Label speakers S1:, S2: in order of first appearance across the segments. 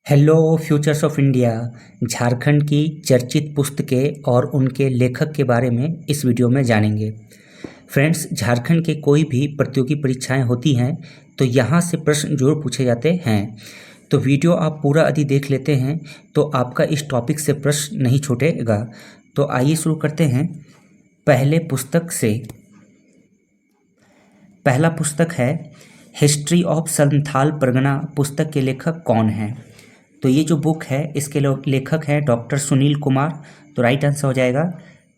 S1: Hello futures of India. Jharkhand की चर्चित पुस्तकें और उनके लेखक के बारे में इस वीडियो में जानेंगे। फ्रेंड्स, झारखंड के कोई भी प्रतियोगी परीक्षाएं होती हैं तो यहाँ से प्रश्न जरूर पूछे जाते हैं। तो वीडियो आप पूरा यदि देख लेते हैं तो आपका इस टॉपिक से प्रश्न नहीं छूटेगा। तो आइए शुरू करते हैं पहले पुस्तक से। पहला पुस्तक है हिस्ट्री ऑफ संथाल परगना। पुस्तक के लेखक कौन हैं? तो ये जो बुक है इसके लेखक हैं डॉक्टर सुनील कुमार। तो राइट आंसर हो जाएगा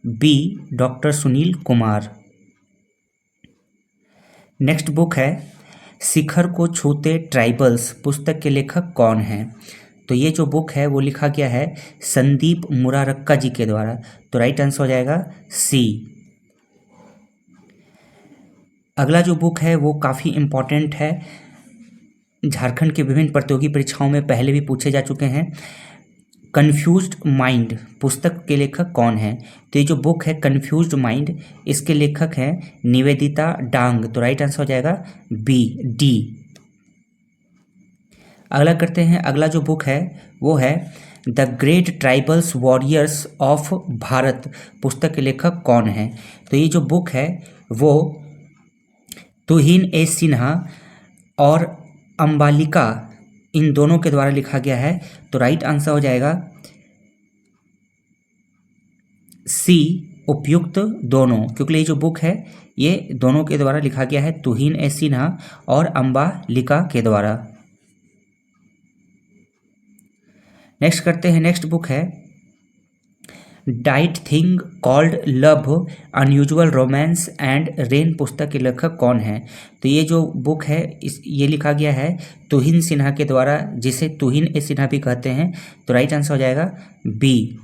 S1: B, doctor Sunil Kumar. Next book है शिखर को छूते ट्राइबल्स। पुस्तक के लेखक कौन हैं? तो ये जो बुक है वो लिखा गया है संदीप मुरारक्का जी के द्वारा। तो राइट आंसर हो जाएगा सी। अगला जो बुक है वो काफ़ी इम्पॉर्टेंट है, झारखंड के विभिन्न प्रतियोगी परीक्षाओं में पहले भी पूछे जा चुके हैं। Confused mind. पुस्तक के लेखक कौन हैं? तो ये जो बुक है कन्फ्यूज्ड माइंड, इसके लेखक हैं निवेदिता डांग। तो राइट आंसर हो जाएगा बी, डी। अगला करते हैं, अगला जो बुक है वो है the great tribals warriors of Bharat. पुस्तक के लेखक कौन हैं? तो ये जो बुक है वो तुहिन ए सिन्हा और अंबालिका, इन दोनों के द्वारा लिखा गया है। तो राइट आंसर हो जाएगा सी, उपयुक्त दोनों, क्योंकि ये जो बुक है ये दोनों के द्वारा लिखा गया है, तुहिन ए सिन्हा और अंबालिका के द्वारा। नेक्स्ट करते हैं, नेक्स्ट बुक है diet thing called love unusual romance and rain. पुस्तक के लेखक कौन है? तो ये जो बुक है ये लिखा गया है तुहिन सिन्हा के द्वारा, जिसे तुहिन ए सिन्हा भी कहते हैं। तो राइट आंसर हो जाएगा बी।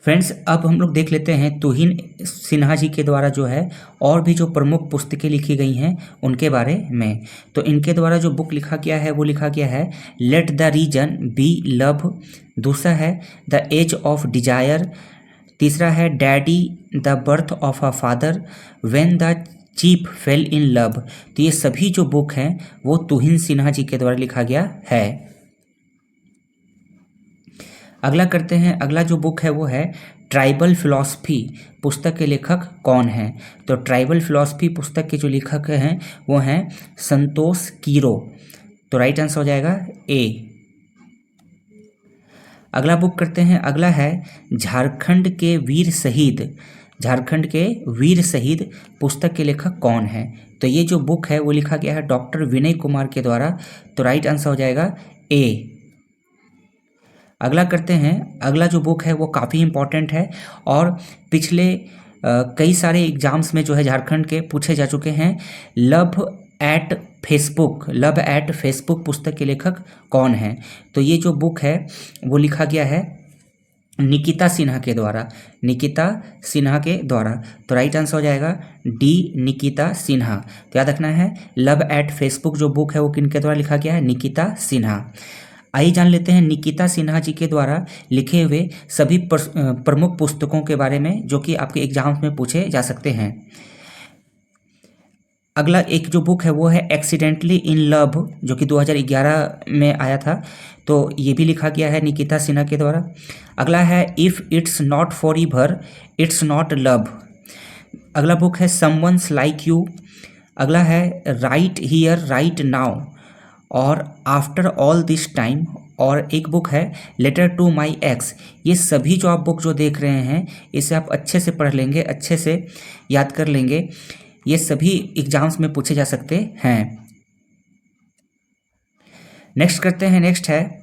S1: फ्रेंड्स, अब हम लोग देख लेते हैं तुहिन सिन्हा जी के द्वारा जो है और भी जो प्रमुख पुस्तकें लिखी गई हैं उनके बारे में। तो इनके द्वारा जो बुक लिखा गया है वो लिखा गया है let the reason be love. दूसरा है द एज ऑफ डिजायर। तीसरा है daddy the birth of a father, when the chief fell in love. तो ये सभी जो बुक हैं वो तुहिन सिन्हा जी के द्वारा लिखा गया है। अगला करते हैं, अगला जो बुक है वो है ट्राइबल फिलॉसफी। पुस्तक के लेखक कौन हैं? तो ट्राइबल फिलॉसफी पुस्तक के जो लेखक हैं वो हैं संतोष कीरो। तो राइट आंसर हो जाएगा ए। अगला बुक करते हैं, अगला है झारखंड के वीर शहीद। झारखंड के वीर शहीद पुस्तक के लेखक कौन हैं? तो ये जो बुक है वो लिखा गया है डॉक्टर विनय कुमार के द्वारा। तो राइट आंसर हो जाएगा ए। अगला करते हैं, अगला जो बुक है वो काफ़ी इम्पॉर्टेंट है और पिछले कई सारे एग्जाम्स में जो है झारखंड के पूछे जा चुके हैं। Love at Facebook. Love at Facebook पुस्तक के लेखक कौन हैं? तो ये जो बुक है वो लिखा गया है निकिता सिन्हा के द्वारा। निकिता सिन्हा के द्वारा। तो राइट आंसर हो जाएगा डी, निकिता सिन्हा। तो याद रखना है लव एट फेसबुक जो बुक है वो किनके द्वारा लिखा गया है? निकिता सिन्हा। आइए जान लेते हैं निकिता सिन्हा जी के द्वारा लिखे हुए सभी प्रमुख पुस्तकों के बारे में जो कि आपके एग्जाम्स में पूछे जा सकते हैं। अगला एक जो बुक है वो है एक्सीडेंटली इन लव, जो कि 2011 में आया था। तो ये भी लिखा गया है निकिता सिन्हा के द्वारा। अगला है if it's not for ईवर it's not love. अगला बुक है समवन्स लाइक यू। अगला है राइट हियर राइट नाउ और आफ्टर ऑल दिस टाइम। और एक बुक है लेटर टू माई एक्स। ये सभी जो आप बुक जो देख रहे हैं इसे आप अच्छे से पढ़ लेंगे, अच्छे से याद कर लेंगे, ये सभी एग्जाम्स में पूछे जा सकते हैं। नेक्स्ट करते हैं, नेक्स्ट है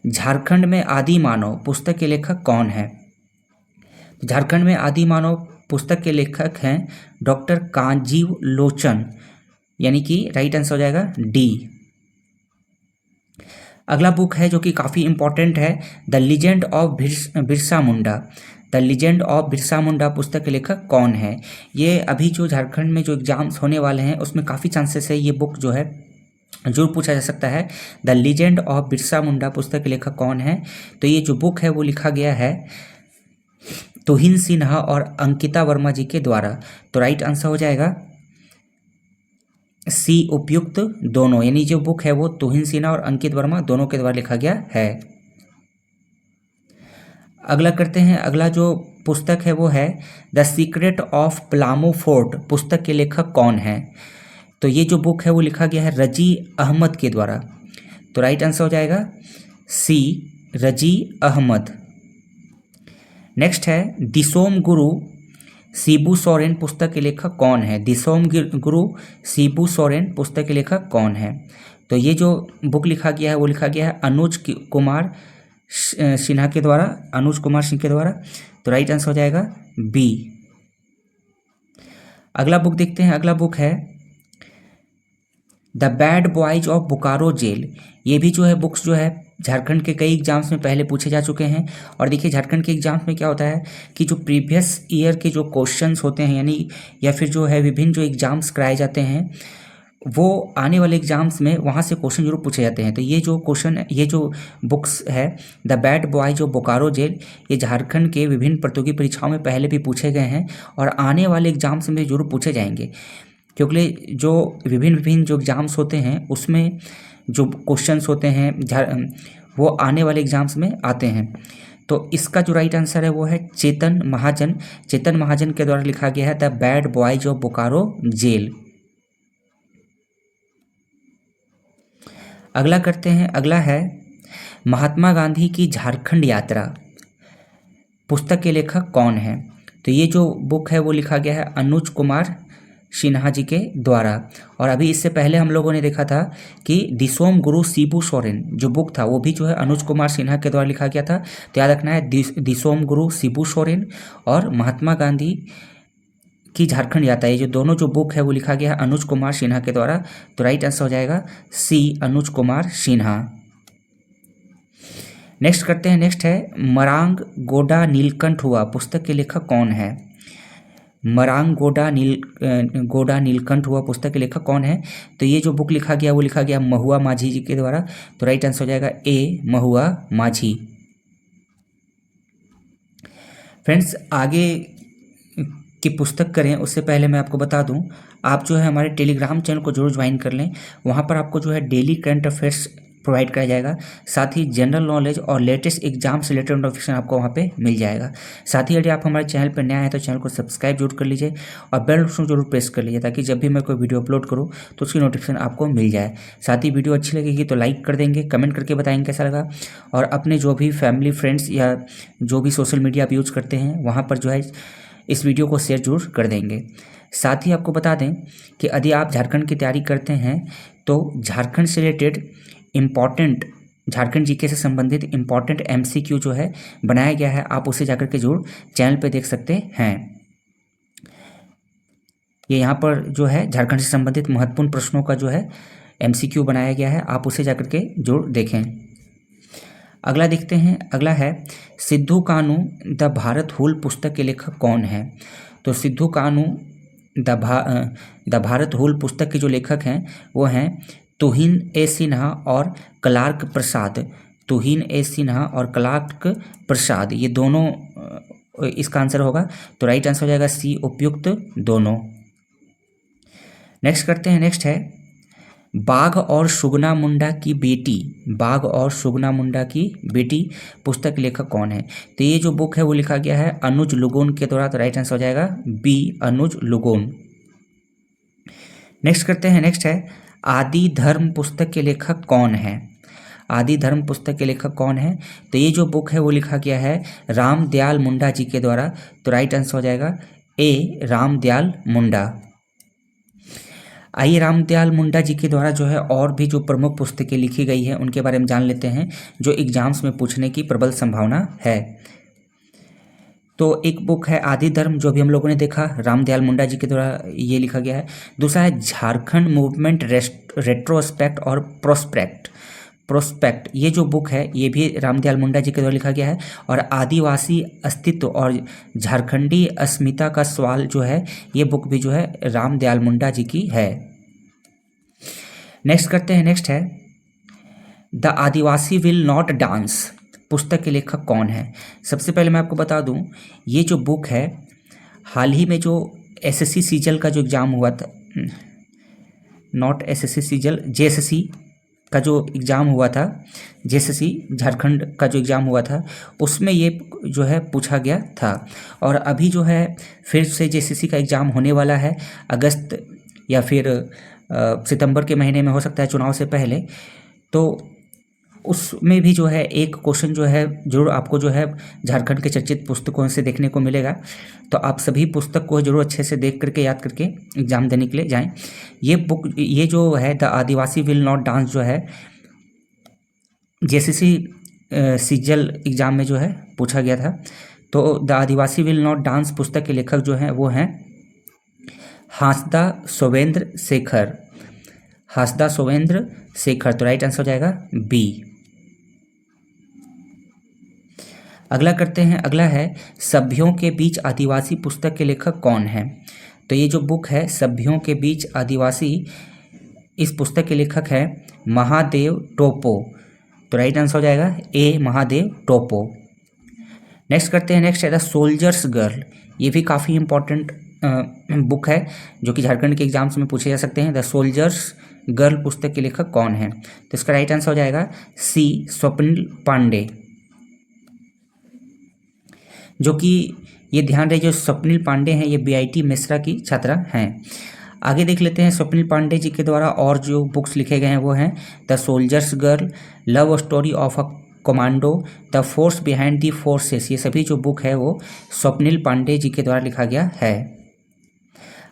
S1: झारखंड में आदि मानव। पुस्तक के लेखक कौन है? झारखंड में आदि मानव पुस्तक के लेखक हैं डॉक्टर कांजीव लोचन, यानी कि राइट आंसर हो जाएगा डी। अगला बुक है जो कि काफ़ी इम्पॉर्टेंट है the legend of Birsa Munda. The legend of Birsa Munda पुस्तक के लेखक कौन है? ये अभी जो झारखंड में जो एग्जाम्स होने वाले हैं उसमें काफ़ी चांसेस है ये बुक जो है जरूर पूछा जा सकता है। The legend of Birsa Munda पुस्तक के लेखक कौन है? तो ये जो बुक है वो लिखा गया है तुहिन सिन्हा और अंकिता वर्मा जी के द्वारा। तो राइट आंसर हो जाएगा सी उपयुक्त दोनों, यानी जो बुक है वो तुहिन सिन्हा और अंकित वर्मा दोनों के द्वारा लिखा गया है। अगला करते हैं, अगला जो पुस्तक है वो है the secret of Palamu fort. पुस्तक के लेखक कौन है? तो ये जो बुक है वो लिखा गया है रजी अहमद के द्वारा। तो राइट आंसर हो जाएगा सी, रजी अहमद। नेक्स्ट है दिसोम गुरु शिबू सोरेन। पुस्तक के लेखक कौन है? दिसोम गुरु शिबू सोरेन पुस्तक के लेखक कौन है? तो ये जो बुक लिखा गया है वो लिखा गया है अनुज कुमार सिन्हा के द्वारा, अनुज कुमार सिंह के द्वारा। तो राइट आंसर हो जाएगा बी। अगला बुक देखते हैं, अगला बुक है the bad boys of Bokaro jail. ये भी जो है बुक्स जो है झारखंड के कई एग्जाम्स में पहले पूछे जा चुके हैं। और देखिए झारखंड के एग्जाम्स में क्या होता है कि जो प्रीवियस ईयर के जो क्वेश्चंस होते हैं, यानी या फिर जो है विभिन्न जो एग्जाम्स कराए जाते हैं, वो आने वाले एग्जाम्स में वहाँ से क्वेश्चन जरूर पूछे जाते हैं। तो ये जो क्वेश्चन, ये जो बुक्स है the bad boys of Bokaro jail, ये झारखंड के विभिन्न प्रतियोगी परीक्षाओं में पहले भी पूछे गए हैं और आने वाले एग्जाम्स में जरूर पूछे जाएंगे, क्योंकि जो विभिन्न जो एग्ज़ाम्स होते हैं उसमें जो क्वेश्चंस होते हैं वो आने वाले एग्ज़ाम्स में आते हैं। तो इसका जो राइट आंसर है वो है चेतन महाजन। चेतन महाजन के द्वारा लिखा गया है the bad boys of Bokaro jail. अगला करते हैं, अगला है महात्मा गांधी की झारखंड यात्रा। पुस्तक के लेखक कौन है? तो ये जो बुक है वो लिखा गया है अनुज कुमार सिन्हा जी के द्वारा। और अभी इससे पहले हम लोगों ने देखा था कि दिसोम गुरु शिबू सोरेन जो बुक था वो भी जो है अनुज कुमार सिन्हा के द्वारा लिखा गया था। तो याद रखना है दिसोम गुरु शिबू सोरेन और महात्मा गांधी की झारखंड यात्रा, ये जो दोनों जो बुक है वो लिखा गया है अनुज कुमार सिन्हा के द्वारा। तो राइट आंसर हो जाएगा सी, अनुज कुमार सिन्हा। नेक्स्ट करते हैं, नेक्स्ट है मरांग गोडा नीलकंठ हुआ। पुस्तक के लेखक कौन है? मरांग गोडा नीलकंठ हुआ पुस्तक के लेखक कौन है? तो ये जो बुक लिखा गया वो लिखा गया महुआ माझी जी के द्वारा। तो राइट आंसर हो जाएगा ए, महुआ माझी। फ्रेंड्स, आगे की पुस्तक करें उससे पहले मैं आपको बता दूं, आप जो है हमारे टेलीग्राम चैनल को जरूर ज्वाइन कर लें। वहाँ पर आपको जो है डेली करंट अफेयर्स प्रोवाइड कराया जाएगा, साथ ही जनरल नॉलेज और लेटेस्ट एग्जाम से रिलेटेड नोटिफिकेशन आपको वहाँ पे मिल जाएगा। साथ ही यदि आप हमारे चैनल पर नया है तो चैनल को सब्सक्राइब जरूर कर लीजिए और बेल आइकन जरूर प्रेस कर लीजिए, ताकि जब भी मैं कोई वीडियो अपलोड करूँ तो उसकी नोटिफिकेशन आपको मिल जाए। साथ ही वीडियो अच्छी लगेगी तो लाइक कर देंगे, कमेंट करके बताएंगे कैसा लगा, और अपने जो भी फैमिली फ्रेंड्स या जो भी सोशल मीडिया आप यूज़ करते हैं वहाँ पर जो है इस वीडियो को शेयर जरूर कर देंगे। साथ ही आपको बता दें कि यदि आप झारखंड की तैयारी करते हैं तो झारखंड से रिलेटेड इम्पॉर्टेंट, झारखंड जीके से संबंधित इम्पॉर्टेंट एमसीक्यू जो है बनाया गया है, आप उसे जाकर के जरूर चैनल पे देख सकते हैं। ये यहाँ पर जो है झारखंड से संबंधित महत्वपूर्ण प्रश्नों का जो है एमसीक्यू बनाया गया है, आप उसे जाकर के जरूर देखें। अगला देखते हैं, अगला है सिद्धू कानू द भारत हुल पुस्तक के लेखक कौन है? तो सिद्धू कानू द भारत हुल पुस्तक के जो लेखक हैं वो हैं तुहिन ए सिन्हा और क्लार्क प्रसाद। तुहिन ए सिन्हा और क्लार्क प्रसाद, ये दोनों इसका आंसर होगा। तो राइट आंसर हो जाएगा सी, उपयुक्त दोनों। नेक्स्ट करते हैं, नेक्स्ट है बाघ और सुगना मुंडा की बेटी। बाघ और सुगना मुंडा की बेटी पुस्तक लेखक कौन है? तो ये जो बुक है वो लिखा गया है अनुज लुगोन के द्वारा। तो राइट आंसर हो जाएगा बी, अनुज लुगोन। नेक्स्ट करते हैं, नेक्स्ट है आदि धर्म पुस्तक के लेखक कौन है? आदि धर्म पुस्तक के लेखक कौन है? तो ये जो बुक है वो लिखा गया है रामदयाल मुंडा जी के द्वारा। तो राइट आंसर हो जाएगा ए, रामदयाल मुंडा। आइए रामदयाल मुंडा जी के द्वारा जो है और भी जो प्रमुख पुस्तकें लिखी गई है उनके बारे में जान लेते हैं, जो एग्जाम्स में पूछने की प्रबल संभावना है। तो एक बुक है आदि धर्म, जो भी हम लोगों ने देखा, रामदयाल मुंडा जी के द्वारा ये लिखा गया है। दूसरा है झारखंड मूवमेंट रेट्रोस्पेक्ट और प्रोस्पेक्ट, ये जो बुक है ये भी रामदयाल मुंडा जी के द्वारा लिखा गया है। और आदिवासी अस्तित्व और झारखंडी अस्मिता का सवाल जो है ये बुक भी जो है रामदयाल मुंडा जी की है। नेक्स्ट करते हैं, नेक्स्ट है the Adivasi will not dance पुस्तक के लेखक कौन है? सबसे पहले मैं आपको बता दूं, ये जो बुक है हाल ही में जो एसएससी सीजल का जो एग्ज़ाम हुआ था, नॉट एसएससी सीजल, जेएसएससी का जो एग्ज़ाम हुआ था, जेएसएससी झारखंड का जो एग्ज़ाम हुआ था उसमें ये जो है पूछा गया था। और अभी जो है फिर से जेएसएससी का एग्ज़ाम होने वाला है अगस्त या फिर सितंबर के महीने में, हो सकता है चुनाव से पहले। तो उसमें भी जो है एक क्वेश्चन जो है जरूर आपको जो है झारखंड के चर्चित पुस्तकों से देखने को मिलेगा। तो आप सभी पुस्तक को जरूर अच्छे से देख करके याद करके एग्ज़ाम देने के लिए जाएं। ये बुक, ये जो है the Adivasi will not dance, जो है जेएसएससी सीजल एग्ज़ाम में जो है पूछा गया था। तो the Adivasi will not dance पुस्तक के लेखक जो हैं वो हैं हांसदा सोवेंद्र शेखर, हांसदा सोवेंद्र शेखर। तो राइट आंसर हो जाएगा बी। अगला करते हैं, अगला है सभ्यों के बीच आदिवासी पुस्तक के लेखक कौन है। तो ये जो बुक है सभ्यों के बीच आदिवासी, इस पुस्तक के लेखक हैं महादेव टोपो। तो राइट आंसर हो जाएगा ए, महादेव टोपो। नेक्स्ट करते हैं, नेक्स्ट है द सोल्जर्स गर्ल। ये भी काफ़ी इंपॉर्टेंट बुक है जो कि झारखंड के एग्जाम्स में पूछे जा सकते हैं। द सोल्जर्स गर्ल पुस्तक के लेखक कौन है। तो इसका राइट आंसर हो जाएगा सी, स्वप्निल पांडे। जो कि ये ध्यान रहे, जो स्वप्निल पांडे हैं ये बीआईटी मिश्रा की छात्रा हैं। आगे देख लेते हैं स्वप्निल पांडे जी के द्वारा और जो बुक्स लिखे गए हैं वो हैं the soldiers girl, love story of a commando, the force behind the forces. ये सभी जो बुक है वो स्वप्निल पांडे जी के द्वारा लिखा गया है।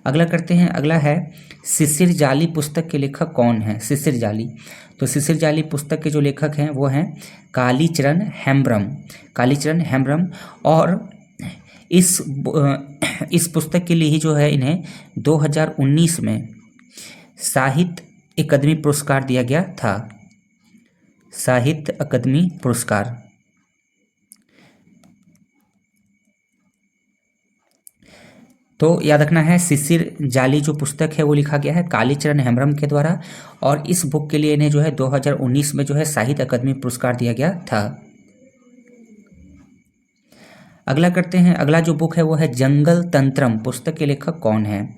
S1: अगला करते हैं, अगला है शिशिर जाली पुस्तक के लेखक कौन है। शिशिर जाली, तो शिशिर जाली पुस्तक के जो लेखक हैं वो हैं कालीचरण हेम्ब्रम, कालीचरण हेम्ब्रम। और इस पुस्तक के लिए ही जो है इन्हें 2019 में साहित्य अकादमी पुरस्कार दिया गया था, साहित्य अकादमी पुरस्कार। तो याद रखना है शिशिर जाली जो पुस्तक है वो लिखा गया है कालीचरण हेम्ब्रम के द्वारा, और इस बुक के लिए इन्हें जो है 2019 में जो है साहित्य अकादमी पुरस्कार दिया गया था। अगला करते हैं, अगला जो बुक है वो है जंगल तंत्रम पुस्तक के लेखक कौन है।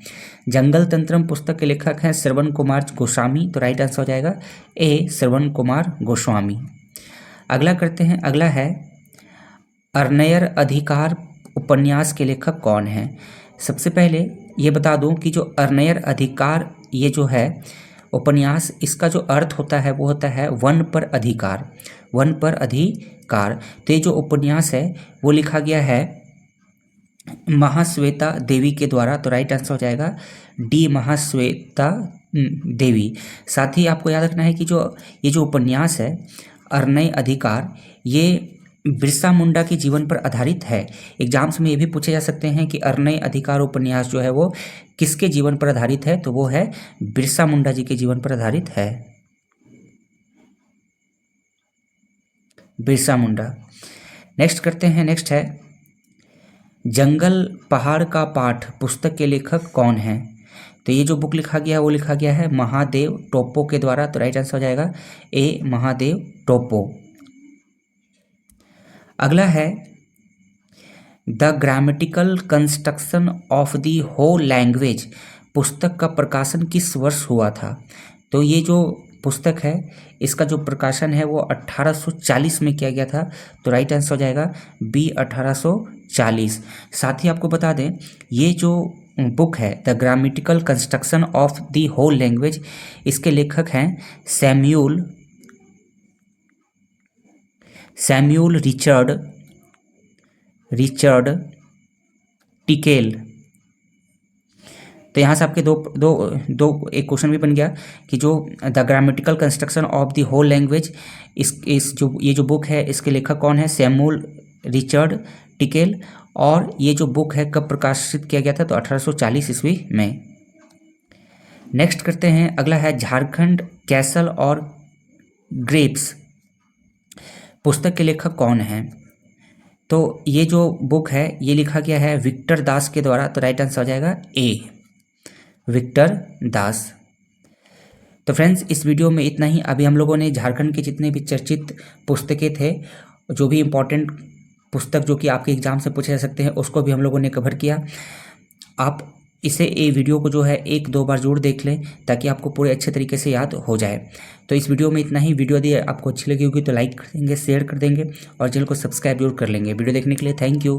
S1: जंगल तंत्रम पुस्तक के लेखक हैं श्रवण कुमार गोस्वामी। तो राइट आंसर हो जाएगा ए, श्रवण कुमार गोस्वामी। अगला करते हैं, अगला है अर्नयर अधिकार उपन्यास के लेखक कौन है। सबसे पहले ये बता दूं कि जो अर्नयर अधिकार ये जो है उपन्यास, इसका जो अर्थ होता है वो होता है वन पर अधिकार, वन पर अधिकार। तो ये जो उपन्यास है वो लिखा गया है महाश्वेता देवी के द्वारा। तो राइट आंसर हो जाएगा डी, महाश्वेता देवी। साथ ही आपको याद रखना है कि जो ये जो उपन्यास है अर्नय अधिकार, ये बिरसा मुंडा के जीवन पर आधारित है। एग्जाम्स में ये भी पूछे जा सकते हैं कि अर्नय अधिकार उपन्यास जो है वो किसके जीवन पर आधारित है। तो वो है बिरसा मुंडा जी के जीवन पर आधारित है, बिरसा मुंडा। नेक्स्ट करते हैं, नेक्स्ट है जंगल पहाड़ का पाठ पुस्तक के लेखक कौन है। तो ये जो बुक लिखा गया है वो लिखा गया है महादेव टोप्पो के द्वारा। तो राइट आंसर हो जाएगा ए, महादेव टोप्पो। अगला है the grammatical construction of the whole language पुस्तक का प्रकाशन किस वर्ष हुआ था। तो ये जो पुस्तक है इसका जो प्रकाशन है वो 1840 में किया गया था। तो राइट आंसर हो जाएगा बी, 1840। साथ ही आपको बता दें ये जो बुक है the grammatical construction of the whole language, इसके लेखक हैं सैम्यूल रिचर्ड टिकेल। तो यहाँ से आपके दो एक क्वेश्चन भी बन गया कि जो the grammatical construction of the whole language, ये जो बुक है इसके लेखक कौन है, सैम्यूल रिचर्ड टिकेल। और ये जो बुक है कब प्रकाशित किया गया था, तो 1840 ईस्वी में। नेक्स्ट करते हैं, अगला है झारखंड कैसल और ग्रेप्स पुस्तक के लेखक कौन हैं। तो ये जो बुक है ये लिखा गया है विक्टर दास के द्वारा। तो राइट आंसर हो जाएगा ए, विक्टर दास। तो फ्रेंड्स इस वीडियो में इतना ही। अभी हम लोगों ने झारखंड के जितने भी चर्चित पुस्तकें थे, जो भी इम्पोर्टेंट पुस्तक जो कि आपके एग्जाम से पूछे जा सकते हैं, उसको भी हम लोगों ने कवर किया। आप इसे ये वीडियो को जो है 1-2 बार जरूर देख लें ताकि आपको पूरे अच्छे तरीके से याद हो जाए। तो इस वीडियो में इतना ही। वीडियो यदि आपको अच्छी लगी होगी तो लाइक कर देंगे, शेयर कर देंगे और चैनल को सब्सक्राइब जरूर कर लेंगे। वीडियो देखने के लिए थैंक यू।